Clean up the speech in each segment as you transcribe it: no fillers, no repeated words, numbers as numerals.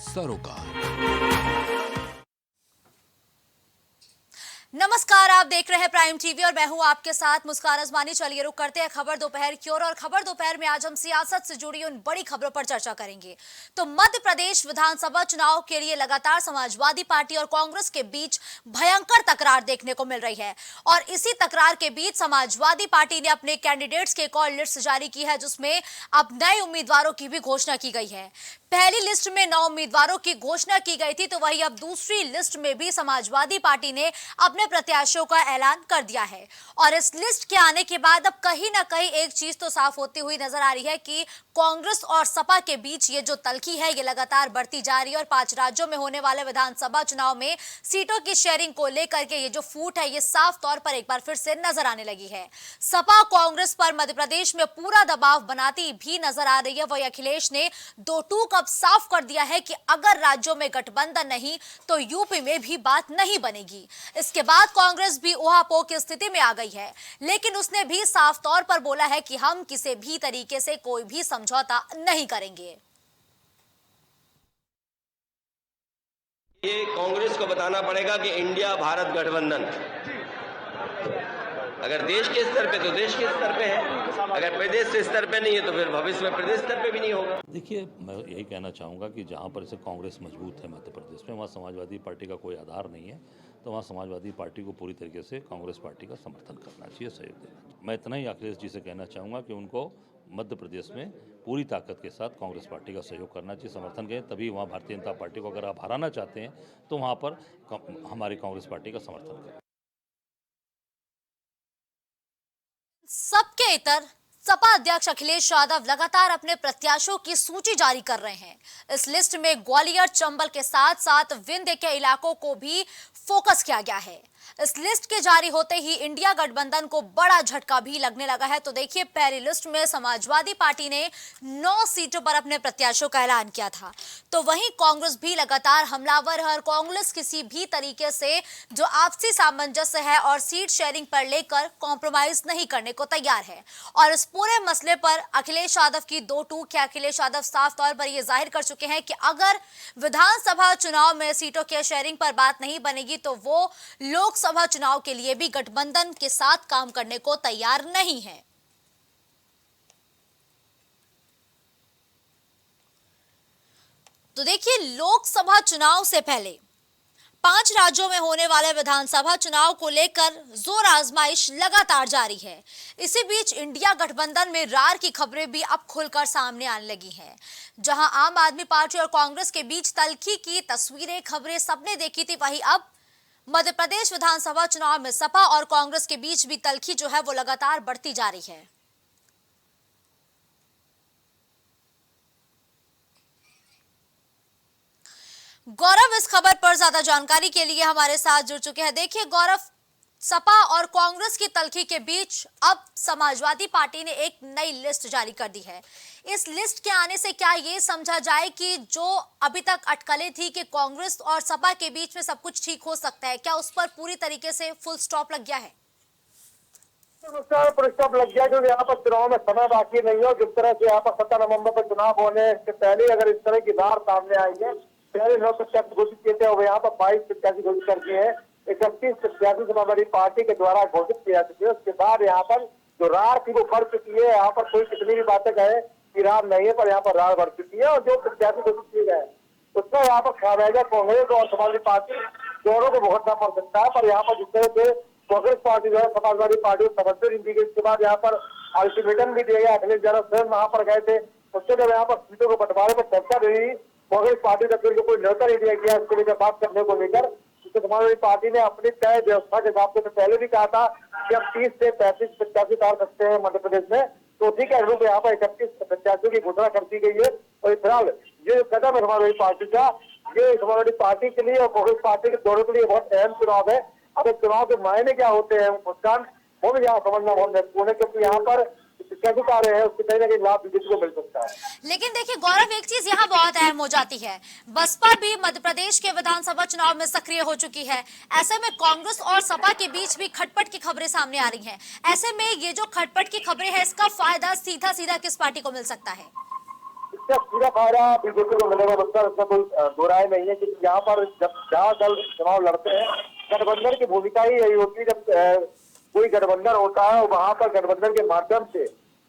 सरोकार। नमस्कार, आप देख रहे हैं प्राइम टीवी और मैं हूं आपके साथ मुस्कान अजमानी। चलिए रुक करते हैं खबर दोपहर की ओर और खबर दोपहर में आज हम सियासत से जुड़ी उन बड़ी खबरों पर चर्चा करेंगे। तो मध्य प्रदेश विधानसभा चुनाव के लिए लगातार समाजवादी पार्टी और कांग्रेस के बीच भयंकर तकरार देखने को मिल रही है और इसी तकरार के बीच समाजवादी पार्टी ने अपने कैंडिडेट्स की एक और लिस्ट जारी की है, जिसमें अब नए उम्मीदवारों की भी घोषणा की गई है। पहली लिस्ट में 9 उम्मीदवारों की घोषणा की गई थी, तो वहीं अब दूसरी लिस्ट में भी समाजवादी पार्टी ने अपने प्रत्याशियों का ऐलान कर दिया है। और इस लिस्ट के आने के बाद अब कहीं ना कहीं एक चीज तो साफ होती हुई नजर आ रही है कि कांग्रेस और सपा के बीच ये जो तल्खी है ये लगातार बढ़ती जा रही है और 5 राज्यों में होने वाले विधानसभा चुनाव में सीटों की शेयरिंग को लेकर के ये जो फूट है ये साफ तौर पर एक बार फिर से नजर आने लगी है। सपा कांग्रेस पर मध्य प्रदेश में पूरा दबाव बनाती भी नजर आ रही है। वही अखिलेश ने दो टूक अब साफ कर दिया है कि अगर राज्यों में गठबंधन नहीं तो यूपी में भी बात नहीं बनेगी। इसके बाद कांग्रेस भी ऊहापोह की स्थिति में आ गई है, लेकिन उसने भी साफ तौर पर बोला है कि हम किसी भी तरीके से कोई भी समझौता नहीं करेंगे। ये कांग्रेस को बताना पड़ेगा कि इंडिया भारत गठबंधन अगर देश के स्तर पे तो देश के स्तर पे है, अगर प्रदेश के स्तर पे नहीं है तो फिर भविष्य में प्रदेश स्तर पे भी नहीं होगा। देखिए, मैं यही कहना चाहूँगा कि जहाँ पर से कांग्रेस मजबूत है मध्य प्रदेश में, वहाँ समाजवादी पार्टी का कोई आधार नहीं है, तो वहाँ समाजवादी पार्टी को पूरी तरीके से कांग्रेस पार्टी का समर्थन करना चाहिए, सहयोग देना चाहिए। मैं इतना ही अखिलेश जी से कहना चाहूँगा कि उनको मध्य प्रदेश में पूरी ताकत के साथ कांग्रेस पार्टी का सहयोग करना चाहिए, समर्थन करें, तभी वहाँ भारतीय जनता पार्टी को अगर आप हराना चाहते हैं तो वहाँ पर हमारी कांग्रेस पार्टी का समर्थन करें। सबके इतर सपा अध्यक्ष अखिलेश यादव लगातार अपने प्रत्याशियों की सूची जारी कर रहे हैं। इस लिस्ट में ग्वालियर, चंबल के साथ साथ विंध्य के इलाकों को भी फोकस किया गया है। इस लिस्ट के जारी होते ही इंडिया गठबंधन को बड़ा झटका भी लगने लगा है। तो देखिए, पहली लिस्ट में समाजवादी पार्टी ने 9 सीटों पर अपने प्रत्याशियों का ऐलान किया था, तो वहीं कांग्रेस भी लगातार हमलावर है और कांग्रेस किसी भी तरीके से जो आपसी सामंजस्य है और सीट शेयरिंग पर लेकर कॉम्प्रोमाइज नहीं करने को तैयार है। और इस पूरे मसले पर अखिलेश यादव की दो टूक है। अखिलेश यादव साफ तौर पर यह जाहिर कर चुके हैं कि अगर विधानसभा चुनाव में सीटों के शेयरिंग पर बात नहीं बनेगी तो वो लोकसभा चुनाव के लिए भी गठबंधन के साथ काम करने को तैयार नहीं है। तो देखिए, लोकसभा चुनाव से पहले 5 राज्यों में होने वाले विधानसभा चुनाव को लेकर जोर आजमाइश लगातार जारी है। इसी बीच इंडिया गठबंधन में रार की खबरें भी अब खुलकर सामने आने लगी हैं। जहां आम आदमी पार्टी और कांग्रेस के बीच तल्खी की तस्वीरें, खबरें सबने देखी थी, वहीं अब मध्य प्रदेश विधानसभा चुनाव में सपा और कांग्रेस के बीच भी तल्खी जो है वो लगातार बढ़ती जा रही है। गौरव इस खबर पर ज्यादा जानकारी के लिए हमारे साथ जुड़ चुके हैं। देखिए गौरव, सपा और कांग्रेस की तल्खी के बीच अब समाजवादी पार्टी ने एक नई लिस्ट जारी कर दी है। इस लिस्ट के आने से क्या ये समझा जाए कि जो अभी तक अटकलें थी कि कांग्रेस और सपा के बीच में सब कुछ ठीक हो सकता है, क्या उस पर पूरी तरीके से फुल स्टॉप लग गया है? फुल स्टॉप लग गया, जो यहाँ पर चुनाव में समय बाकी नहीं हो। जिस तरह से यहाँ पर 17 नवंबर पर चुनाव होने से पहले अगर इस तरह की धार सामने आई है, पहले 9 प्रत्याशी घोषित किए थे और यहाँ पर 22 प्रत्याशी घोषित कर दिए हैं। 31 प्रत्याशी समाजवादी पार्टी के द्वारा घोषित किया चुके हैं। उसके बाद यहाँ पर जो रार थी वो बढ़ चुकी है। यहाँ पर कोई कितनी भी बातें कहे कि रार नहीं है, पर यहाँ पर रार बढ़ चुकी है और जो प्रत्याशी घोषित किए गए उसमें यहाँ पर खामेगा कांग्रेस और समाजवादी पार्टी दोनों को भुगतना पड़ सकता है। पर यहाँ पर जिस तरह से कांग्रेस पार्टी जो है समाजवादी पार्टी को समर्थन दी गई, इसके बाद यहाँ पर अल्टीमेटम भी दिया गया। अखिलेश यादव स्वयं वहां पर गए थे, उससे जब यहाँ पर सीटों के बंटवारे पर चर्चा रही, कांग्रेस पार्टी का फिर कोई न्योता नहीं दिया गया इसको लेकर बात करने को लेकर। समाजवादी पार्टी ने अपनी तय व्यवस्था के हिसाब से पहले भी कहा था कि अब 30 से 35 प्रत्याशी उतार सकते हैं मध्य प्रदेश में, तो उसी के अनुरूप यहाँ पर 31 प्रत्याशियों की घोषणा कर दी गई है। और फिलहाल ये कदम है समाजवादी पार्टी का, ये समाजवादी पार्टी के लिए और कांग्रेस पार्टी के दोनों के लिए बहुत अहम चुनाव है। अब इस चुनाव के मायने क्या होते हैं मुस्कान, वो भी यहाँ समझना बहुत महत्वपूर्ण है, क्योंकि यहाँ पर कैसे कार्य है उसके कहीं ना कहीं लाभ बीजेपी को मिल सकता है। लेकिन देखिए गौरव, एक चीज यहाँ बहुत अहम हो जाती है, बसपा भी मध्य प्रदेश के विधानसभा चुनाव में सक्रिय हो चुकी है। ऐसे में कांग्रेस और सपा के बीच भी खटपट की खबरें सामने आ रही हैं। ऐसे में ये जो खटपट की खबरें हैं, इसका फायदा सीधा सीधा किस पार्टी को मिल सकता है? इसका पूरा फायदा बीजेपी को मिलेगा, मतलब इसका कोई दो राय नहीं है। क्योंकि यहाँ पर जब जहाँ दल चुनाव लड़ते हैं, गठबंधन की भूमिका ही यही होती है। जब कोई गठबंधन होता है, वहां पर गठबंधन के माध्यम से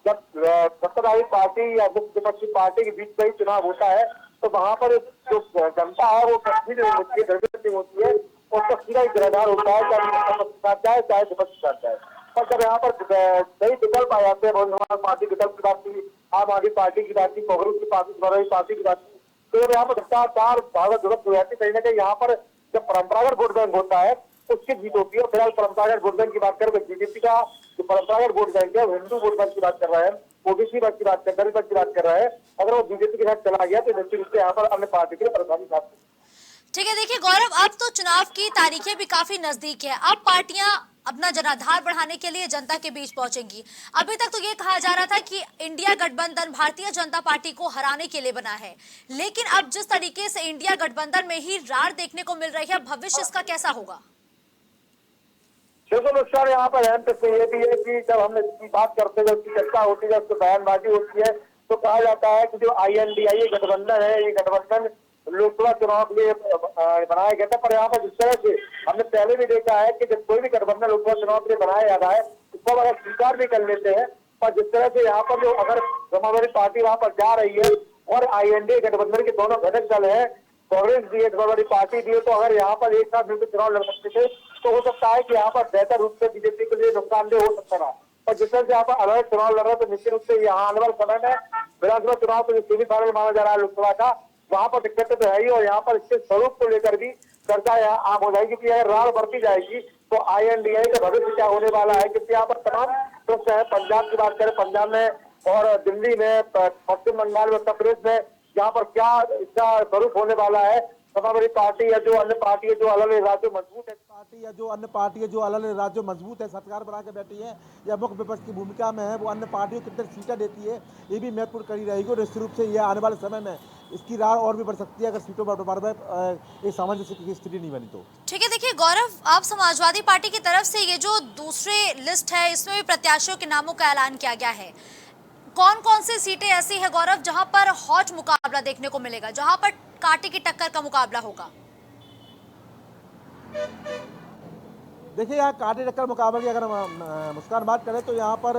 जब सत्ताधारी पार्टी या मुख्य विपक्षी पार्टी के बीच में ही चुनाव होता है, तो वहां पर जो जनता है वो कश्मीर होती है, उसका सीधा ही किरदार होता है, चाहे चाहे चाहे विपक्ष चाहता है। और जब यहाँ पर कई विकल्प आ जाते हैं, बहुजन पार्टी विकल्प की बात की, आम आदमी पार्टी की बात की, कांग्रेस की पार्टी की बात की, तो जब यहाँ पर भ्रष्टाचार भागवत जरूरत हो जाती है, कहीं ना कहीं यहाँ पर जब परंपरागत वोट बैंक होता है उसकी जीत होती है। फिलहाल परंपरागत वोट बैंक की बात करें तो बीजेपी का जो परंपरागत वोट बैंक है, हिंदू वोट बैंक की बात कर रहा है, ओबीसी वर्ग की बात कर रहा है, दलित वर्ग की बात कर रहा है। अगर वो बीजेपी के साथ चला गया तो निश्चित रूप से यहाँ पर अन्य पार्टी के लिए परेशानी साथ। ठीक है, देखिए गौरव, अब तो चुनाव की तारीखें भी काफी नजदीक है। अब पार्टियां अपना जनाधार बढ़ाने के लिए जनता के बीच पहुंचेंगी। अभी तक तो ये कहा जा रहा था कि इंडिया गठबंधन भारतीय जनता पार्टी को हराने के लिए बना है, लेकिन अब जिस तरीके से इंडिया गठबंधन में ही रार देखने को मिल रही है, भविष्य इसका कैसा होगा? देखो नुकसान यहाँ पर अहम तथ्य ये भी है कि जब हम इसकी बात करते हैं, उसकी चर्चा होती है, उसकी बयानबाजी होती है, तो कहा जाता है कि जो INDIA गठबंधन है, ये गठबंधन लोकसभा चुनाव के लिए बनाया गया था। पर यहाँ पर जिस तरह से हमने पहले भी देखा है कि जब कोई भी गठबंधन लोकसभा चुनाव के लिए बनाया जाता है, उसको अगर स्वीकार भी कर लेते हैं, पर जिस तरह से यहाँ पर जो अगर समाजवादी पार्टी वहां पर जा रही है और INDIA गठबंधन के दोनों घटक दल है, कांग्रेस भी है, समाजवादी पार्टी भी है, तो अगर यहाँ पर एक साथ मिलकर चुनाव लड़ सकते थे तो हो सकता है कि यहाँ पर बेहतर रूप से बीजेपी के लिए नुकसानदेह हो सकता था। और जिस तरह से यहाँ पर अलग चुनाव लड़ रहे हैं, तो निश्चित रूप से यहाँ आने वाले समय में विधानसभा चुनाव को जो सेमीफाइनल माना जा रहा है लोकसभा का, वहां पर दिक्कत तो है ही, और यहाँ पर इसके स्वरूप को लेकर भी चर्चा यहाँ आम हो जाएगी कि अगर रार बढ़ती जाएगी तो INDIA का भविष्य क्या होने वाला है। क्योंकि यहाँ पर तमाम प्रश्न है। पंजाब की बात करें, पंजाब में और दिल्ली में, पश्चिम बंगाल में, उत्तर प्रदेश में, यहाँ पर क्या इसका स्वरूप होने वाला है। समाजवादी पार्टी या जो अन्य पार्टी है जो अलग अलग राज्यों मजबूत है, पार्टी या जो अन्य पार्टी है जो अलग अलग राज्यों मजबूत है, सरकार बना के बैठी है या मुख्य विपक्ष की भूमिका में है, वो अन्य पार्टियों को कितनी सीटें देती है, ये भी महत्वपूर्ण कड़ी रहेगी। और निश्चित रूप से ये आने वाले समय में इसकी रार और भी बढ़ सकती है अगर सीटों पर बराबर एक सामंजस्य की स्थिति नहीं बनी तो। ठीक है, देखिए गौरव, आप समाजवादी पार्टी की तरफ से ये जो दूसरे लिस्ट है, इसमें भी प्रत्याशियों के नामों का ऐलान किया गया है। कौन कौन सी सीटें ऐसी है गौरव जहां पर हॉट मुकाबला देखने को मिलेगा, जहां पर कांटे की टक्कर का मुकाबला होगा? देखिए, यहाँ कांटे टक्कर मुकाबले की अगर मुस्कान बात करें तो यहाँ पर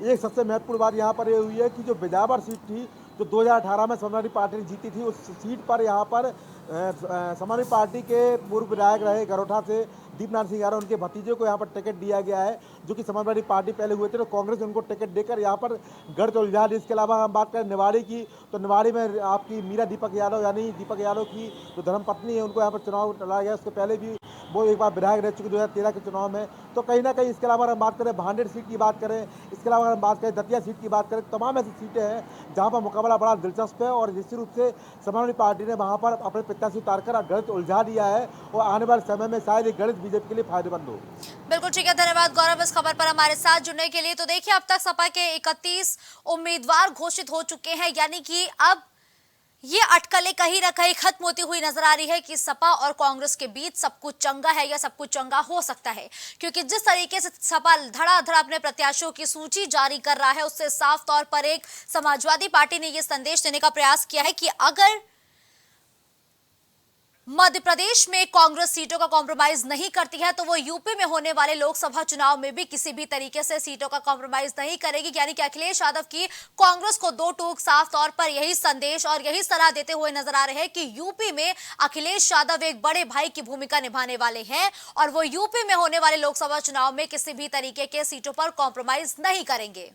एक सबसे महत्वपूर्ण बात यहाँ पर ये हुई है कि जो बिजावर सीट थी जो 2018 में समाजवादी पार्टी ने जीती थी, उस सीट पर यहाँ पर समाजवादी पार्टी के पूर्व विधायक रहे गरोठा से दीपनाथ सिंह यादव, उनके भतीजे को यहाँ पर टिकट दिया गया है, जो कि समाजवादी पार्टी पहले हुए थे, तो कांग्रेस ने उनको टिकट देकर यहाँ पर गढ़ तो उलझा दी। इसके अलावा हम बात करें निवाड़ी की, तो निवाड़ी में आपकी मीरा दीपक यादव यानी दीपक यादव की जो धर्मपत्नी है, उनको यहाँ पर चुनाव लड़ा गया। उसके पहले भी वो एक बार विधायक रह चुके 2013 के चुनाव में। तो कहीं ना कहीं इसके अलावा अगर हम बात करें भांडेर सीट की बात करें, इसके अलावा अगर हम बात करें दतिया सीट की बात करें, तमाम ऐसी सीटें हैं जहाँ पर मुकाबला बड़ा दिलचस्प है। और निश्चित रूप से समाजवादी पार्टी ने वहाँ पर अपने प्रत्याशी उतारकर गणित उलझा दिया है और आने वाले समय में शायद ये गणित बीजेपी के लिए फायदेमंद हो। बिल्कुल ठीक है, धन्यवाद गौरव इस खबर पर हमारे साथ जुड़ने के लिए। तो देखिए, अब तक सपा के 31 उम्मीदवार घोषित हो चुके हैं, यानी कि अब ये अटकलें कहीं ना कहीं खत्म होती हुई नजर आ रही है कि सपा और कांग्रेस के बीच सब कुछ चंगा है या सब कुछ चंगा हो सकता है। क्योंकि जिस तरीके से सपा धड़ाधड़ अपने प्रत्याशियों की सूची जारी कर रहा है, उससे साफ तौर पर एक समाजवादी पार्टी ने यह संदेश देने का प्रयास किया है कि अगर मध्य प्रदेश में कांग्रेस सीटों का कॉम्प्रोमाइज नहीं करती है तो वो यूपी में होने वाले लोकसभा चुनाव में भी किसी भी तरीके से सीटों का कॉम्प्रोमाइज नहीं करेगी। यानी कि अखिलेश यादव की कांग्रेस को दो टूक साफ तौर पर यही संदेश और यही सलाह देते हुए नजर आ रहे हैं कि यूपी में अखिलेश यादव एक बड़े भाई की भूमिका निभाने वाले हैं और वो यूपी में होने वाले लोकसभा चुनाव में किसी भी तरीके के सीटों पर कॉम्प्रोमाइज नहीं करेंगे।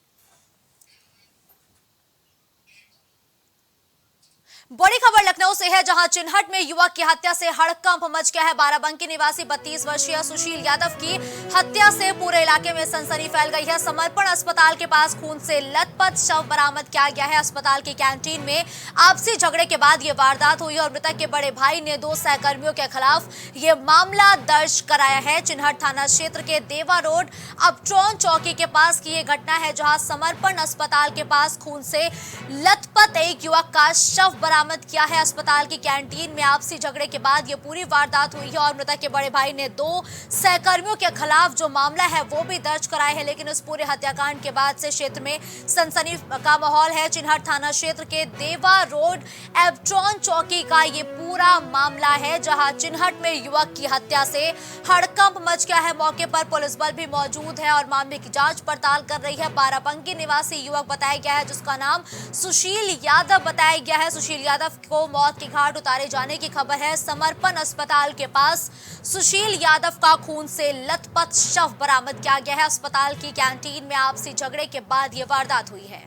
बड़ी खबर लखनऊ से है, जहां चिन्हट में युवक की हत्या से हड़कंप मच गया है। बाराबंकी निवासी 32 वर्षीय सुशील यादव की हत्या से पूरे इलाके में सनसनी फैल गई है। समर्पण अस्पताल के पास खून से लथपथ शव बरामद किया गया है। अस्पताल की कैंटीन में आपसी झगड़े के बाद ये वारदात हुई और मृतक के बड़े भाई ने 2 सहकर्मियों के खिलाफ ये मामला दर्ज कराया है। चिन्हट थाना क्षेत्र के देवा रोड अपट्रॉन चौकी के पास की ये घटना है, जहां समर्पण अस्पताल के पास खून से लथपथ एक युवक का शव बरामद बरामद किया है अस्पताल की कैंटीन में आपसी झगड़े के बाद ये पूरी वारदात हुई है और मृतक के बड़े भाई ने 2 सहकर्मियों के खिलाफ जो मामला है वो भी दर्ज कराया है। लेकिन इस पूरे हत्याकांड के बाद से क्षेत्र में सनसनी का माहौल है। चिन्हट थाना क्षेत्र के देवा रोड एब्ट्रॉन चौकी का ये पूरा मामला है, जहां चिन्हट में युवक की हत्या से हड़कंप मच गया है। मौके पर पुलिस बल भी मौजूद है और मामले की जांच पड़ताल कर रही है। बाराबंकी निवासी युवक बताया गया है जिसका नाम सुशील यादव बताया गया है। सुशील यादव को मौत के घाट उतारे जाने की खबर है। समर्पण अस्पताल के पास सुशील यादव का खून से लथपथ शव बरामद किया गया है। अस्पताल की कैंटीन में आपसी झगड़े के बाद यह वारदात हुई है।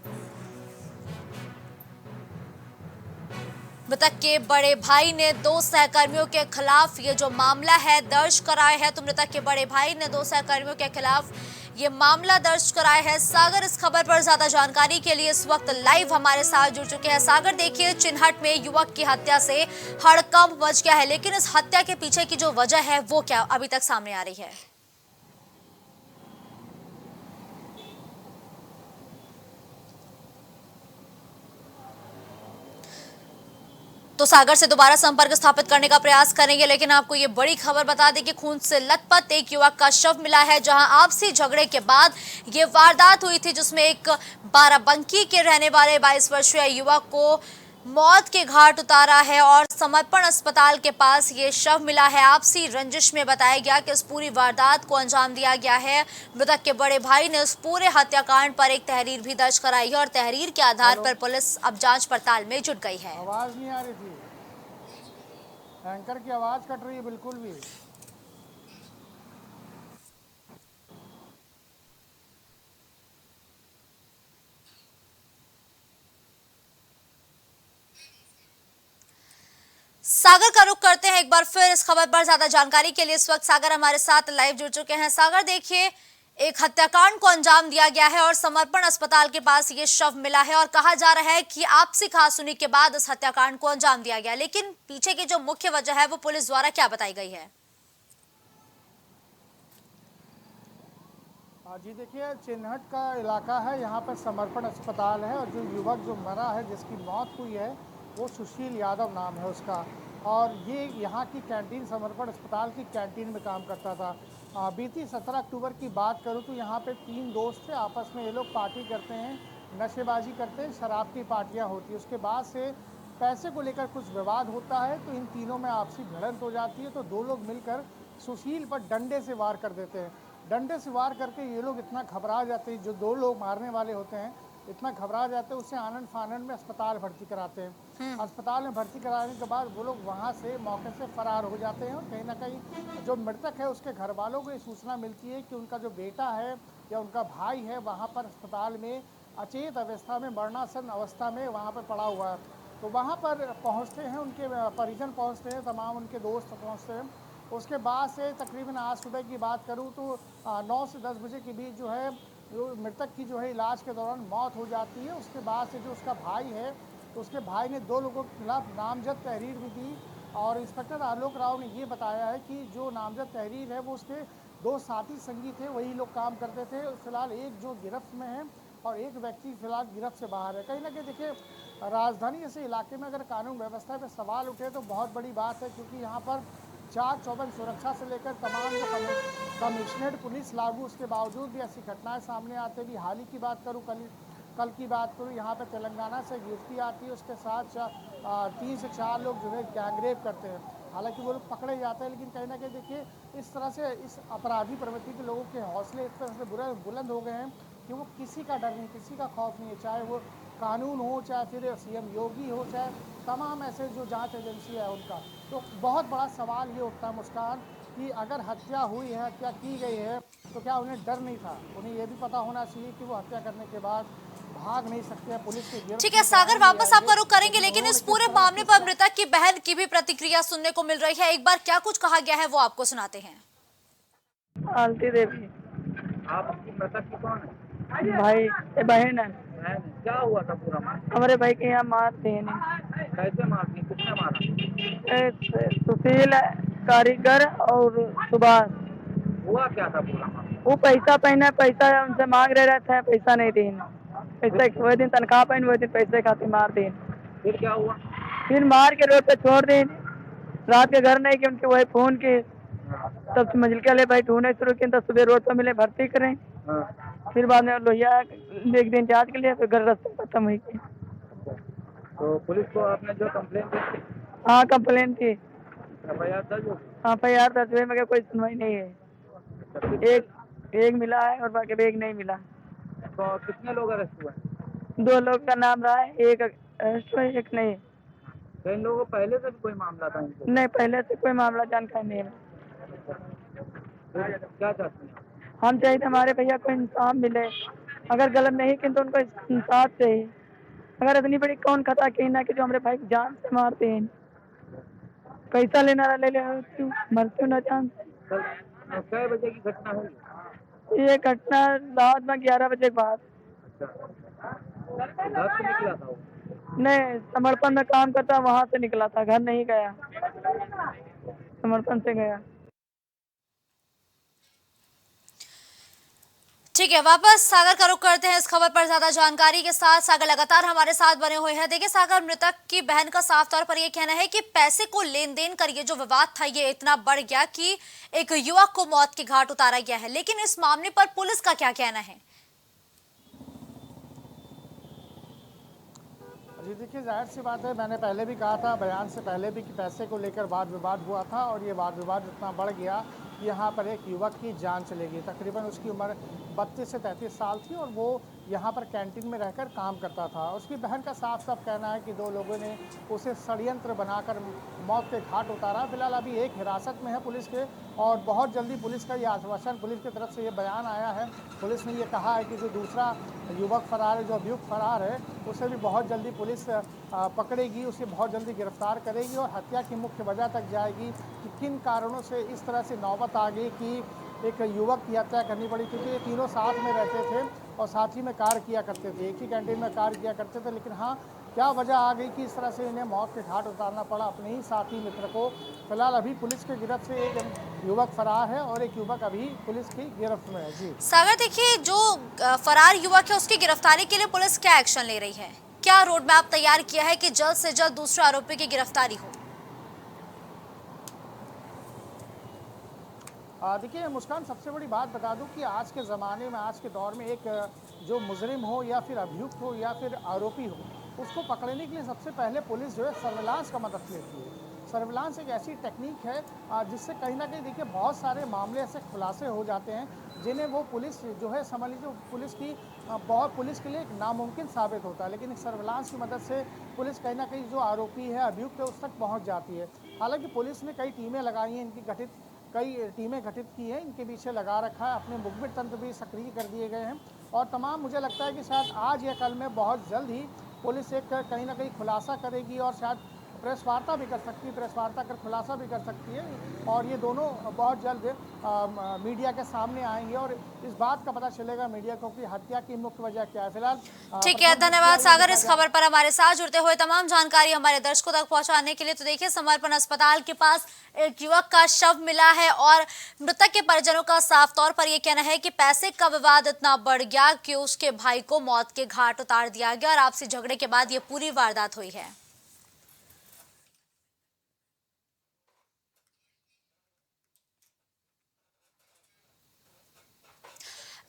मृतक के बड़े भाई ने 2 सहकर्मियों के खिलाफ ये जो मामला है दर्ज कराया है। तो मृतक के बड़े भाई ने 2 सहकर्मियों के खिलाफ ये मामला दर्ज कराया है। सागर इस खबर पर ज्यादा जानकारी के लिए इस वक्त लाइव हमारे साथ जुड़ चुके हैं। सागर, देखिए चिन्हट में युवक की हत्या से हड़कंप मच गया है, लेकिन इस हत्या के पीछे की जो वजह है वो क्या अभी तक सामने आ रही है? तो सागर से दोबारा संपर्क स्थापित करने का प्रयास करेंगे, लेकिन आपको ये बड़ी खबर बता दें कि खून से लथपथ एक युवक का शव मिला है, जहां आपसी झगड़े के बाद ये वारदात हुई थी, जिसमें एक बाराबंकी के रहने वाले 22 वर्षीय युवक को मौत के घाट उतारा है और समर्पण अस्पताल के पास ये शव मिला है। आपसी रंजिश में बताया गया कि इस पूरी वारदात को अंजाम दिया गया है। मृतक के बड़े भाई ने इस पूरे हत्याकांड पर एक तहरीर भी दर्ज कराई है और तहरीर के आधार पर पुलिस अब जांच पड़ताल में जुट गई है। आवाज नहीं आ रही थी, एंकर की आवाज कट रही है बिल्कुल भी। सागर का रुख करते हैं एक बार फिर इस खबर पर ज्यादा जानकारी के लिए। इस वक्त सागर हमारे साथ लाइव जुड़ चुके हैं। सागर, देखिए एक हत्याकांड को अंजाम दिया गया है और समर्पण अस्पताल के पास ये शव मिला है और कहा जा रहा है कि आपसी कहासुनी के बाद इस हत्याकांड को अंजाम दिया गया, लेकिन पीछे की जो मुख्य वजह है वो पुलिस द्वारा क्या बताई गई है? जी देखिए, चिन्हट का इलाका है, यहाँ पर समर्पण अस्पताल है और जो युवक जो मरा है, जिसकी मौत हुई है, वो सुशील यादव नाम है उसका, और ये यहाँ की कैंटीन, समर्पण अस्पताल की कैंटीन में काम करता था। बीती 17 अक्टूबर की बात करूँ तो यहाँ पे 3 दोस्त थे, आपस में ये लोग पार्टी करते हैं, नशेबाजी करते हैं, शराब की पार्टियाँ होती हैं। उसके बाद से पैसे को लेकर कुछ विवाद होता है, तो इन तीनों में आपसी भिड़ंत हो जाती है। तो 2 लोग मिलकर सुशील पर डंडे से वार कर देते हैं। डंडे से वार करके ये लोग इतना घबरा जाते हैं, जो 2 लोग मारने वाले होते हैं इतना घबरा जाते हैं, उससे आनंद फानंद में अस्पताल भर्ती कराते हैं। अस्पताल में भर्ती कराने के बाद वो लोग वहाँ से मौके से फरार हो जाते हैं और कहीं ना कहीं जो मृतक है उसके घर वालों को ये सूचना मिलती है कि उनका जो बेटा है या उनका भाई है वहाँ पर अस्पताल में अचेत अवस्था में, मरणासन अवस्था में वहाँ पर पड़ा हुआ है। तो वहाँ पर पहुँचते हैं, उनके परिजन पहुँचते हैं, तमाम उनके दोस्त पहुँचते हैं। उसके बाद से तकरीबन आज सुबह की बात करूँ तो 9 से 10 बजे के बीच जो है जो मृतक की जो है इलाज के दौरान मौत हो जाती है। उसके बाद से जो उसका भाई है, तो उसके भाई ने 2 लोगों के खिलाफ नामजद तहरीर भी दी और इंस्पेक्टर आलोक राव ने ये बताया है कि जो नामजद तहरीर है वो उसके 2 साथी संगी थे, वही लोग काम करते थे। फिलहाल एक जो गिरफ्त में है और एक व्यक्ति फिलहाल गिरफ्त से बाहर है। कहीं ना कहीं देखिए, राजधानी जैसे इलाके में अगर कानून व्यवस्था पर सवाल उठे तो बहुत बड़ी बात है, क्योंकि यहाँ पर चाक चौबंद सुरक्षा से लेकर तमाम जो कमिश्नरेट पुलिस लागू, उसके बावजूद भी ऐसी घटनाएं सामने आते भी। हाल ही की बात करूं, कल की बात करूं, यहाँ पे तेलंगाना से युवती आती है, उसके साथ 3 से 4 लोग जो है गैंगरेप करते हैं। हालांकि वो लोग पकड़े जाते हैं, लेकिन कहीं ना कहीं देखिए इस तरह से इस अपराधी प्रवृत्ति के लोगों के हौसले इस तरह से बुलंद हो गए हैं कि वो किसी का डर नहीं, किसी का खौफ नहीं है, चाहे वो कानून हो, चाहे फिर सीएम योगी हो, चाहे तमाम ऐसे जो जांच एजेंसी है उनका। तो बहुत बड़ा सवाल ये उठता है मुस्कान कि अगर हत्या हुई है, हत्या की गई है, तो क्या उन्हें डर नहीं था? उन्हें ये भी पता होना चाहिए कि वो हत्या करने के बाद भाग नहीं सकते, पुलिस के गिरफ्त। ठीक है सागर, वापस आपका रुख करेंगे, लेकिन इस पूरे मामले पर मृतक की बहन की भी प्रतिक्रिया सुनने को मिल रही है। एक बार क्या कुछ कहा गया है वो आपको सुनाते हैं। आलती देवी। आपकी मृतक की कौन है? भाई बहन है। क्या हुआ था पूरा मामला? हमारे भाई के यहाँ मारते हैं। कैसे मारती, किसने मारा? सुशील कारीगर और सुभाष। हुआ क्या था पूरा मामला? वो पैसा उनसे मांग रहे थे, पैसा नहीं दी। पैसा वही दिन तनख्वाह पहन, वही दिन पैसे खातिर मार दी। फिर क्या हुआ? फिर मार के रोड पे छोड़ दी। रात के घर नहीं कि उनके वही फोन के तब से मंजिल के ले भाई ढूंढने शुरू किए तो सुबह रोड पे मिले भर्ती करें। फिर बाद में लोहिया एक दिन जांच के लिए फिर घर रास्ते खत्म हुई थी। तो पुलिस को आपने जो कंप्लेंट दी? हाँ कंप्लेन की। एफआईआर दर्ज हो? हाँ एफआईआर दर्ज हुई मगर कोई सुनवाई नहीं है। एक मिला है और बाकी एक नहीं मिला। तो कितने लोग अरेस्ट हुए? 2 लोग का नाम रहा है, एक अरेस्ट हुआ एक नहीं। तो इन लोगों को पहले से भी कोई मामला था इनसे? नहीं पहले से कोई मामला जानकारी नहीं है। क्या चाहते हैं? हम चाहिए हमारे भैया को इंसाफ मिले। अगर गलत नहीं की तो उनको इंसाफ चाहिए। अगर इतनी बड़ी कौन खता की ना कि जो हमारे भाई को जान से मारते हैं। पैसा लेना ले ले मरते हो ना जान से। कल कै बजे की घटना है? ये घटना रात में 11 बजे के बाद। घर से निकला था वो? नहीं समर्पण में काम करता वहाँ से निकला था, घर नहीं गया, समर्पण से गया। ठीक है, वापस सागर का रुख करते हैं इस खबर पर ज्यादा जानकारी के साथ। सागर लगातार हमारे साथ बने हुए हैं। देखिए सागर, मृतक की बहन का साफ तौर पर यह कहना है कि पैसे को लेन देन कर ये जो विवाद था ये इतना बढ़ गया कि एक युवक को मौत के घाट उतारा गया है। लेकिन इस मामले पर पुलिस का क्या कहना है? जी देखिए, जाहिर सी बात है, मैंने पहले भी कहा था बयान से पहले भी कि पैसे को लेकर वाद विवाद हुआ था और ये वाद विवाद इतना बढ़ गया कि यहाँ पर एक युवक की जान चली गई। तकरीबन उसकी उम्र 32 से 33 साल थी और वो यहाँ पर कैंटीन में रहकर काम करता था। उसकी बहन का साफ साफ कहना है कि 2 लोगों ने उसे षड्यंत्र बनाकर मौत के घाट उतारा। फिलहाल अभी एक हिरासत में है पुलिस के और बहुत जल्दी पुलिस का ये आश्वासन, पुलिस की तरफ से ये बयान आया है। पुलिस ने ये कहा है कि जो दूसरा युवक फरार है, जो अभियुक्त फरार है, उसे भी बहुत जल्दी पुलिस पकड़ेगी, उसे बहुत जल्दी गिरफ्तार करेगी और हत्या की मुख्य वजह तक जाएगी कि किन कारणों से इस तरह से नौबत आ गई कि एक युवक की हत्या करनी पड़ी। क्योंकि ये तीनों साथ में रहते थे और साथ ही में कार्य किया करते थे, एक ही कैंटीन में कार्य किया करते थे। लेकिन हाँ, क्या वजह आ गई कि इस तरह से इन्हें मौत के घाट उतारना पड़ा अपने ही साथी मित्र को। फिलहाल अभी पुलिस के गिरफ्त से एक युवक फरार है और एक युवक अभी पुलिस की गिरफ्त में है। जी सागर, देखिए जो फरार युवक है उसकी गिरफ्तारी के लिए पुलिस क्या एक्शन ले रही है? क्या रोड मैप तैयार किया है कि जल्द से जल्द दूसरे आरोपी की गिरफ्तारी हो? देखिए मुस्कान, सबसे बड़ी बात बता दूं कि आज के ज़माने में, आज के दौर में एक जो मुजरिम हो या फिर अभियुक्त हो या फिर आरोपी हो, उसको पकड़ने के लिए सबसे पहले पुलिस जो है सर्विलांस का मदद लेती है। सर्विलांस एक ऐसी टेक्निक है जिससे कहीं ना कहीं देखिए बहुत सारे मामले ऐसे खुलासे हो जाते हैं जिन्हें वो पुलिस जो है, समझ लीजिए पुलिस के लिए एक नामुमकिन साबित होता है। लेकिन सर्विलांस की मदद से पुलिस कहीं ना कहीं जो आरोपी है, अभियुक्त है, उस तक पहुँच जाती है। हालाँकि पुलिस ने कई टीमें लगाई हैं, कई टीमें गठित की हैं, इनके पीछे लगा रखा है, अपने मुखबिर तंत्र भी सक्रिय कर दिए गए हैं और तमाम, मुझे लगता है कि शायद आज या कल में बहुत जल्द ही पुलिस एक कहीं ना कहीं खुलासा करेगी और शायद प्रेस वार्ता भी कर सकती है, प्रेस वार्ता कर खुलासा भी कर सकती है और ये दोनों बहुत जल्द मीडिया के सामने आएंगे और इस बात का पता चलेगा मीडिया को कि हत्या की मुख्य वजह क्या है। फिलहाल ठीक है, धन्यवाद सागर इस खबर पर हमारे साथ जुड़ते हुए तमाम जानकारी हमारे दर्शकों तक पहुंचाने के लिए। तो देखिए, समर्पण अस्पताल के पास एक युवक का शव मिला है और मृतक के परिजनों का साफ तौर पर यह कहना है कि पैसे का विवाद इतना बढ़ गया कि उसके भाई को मौत के घाट उतार दिया गया और आपसी झगड़े के बाद ये पूरी वारदात हुई है।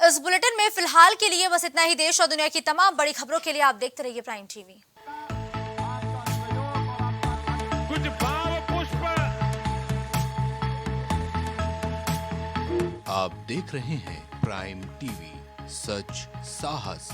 इस बुलेटिन में फिलहाल के लिए बस इतना ही। देश और दुनिया की तमाम बड़ी खबरों के लिए आप देखते रहिए प्राइम टीवी। कुछ भाव पुष्प। आप देख रहे हैं प्राइम टीवी, सच साहस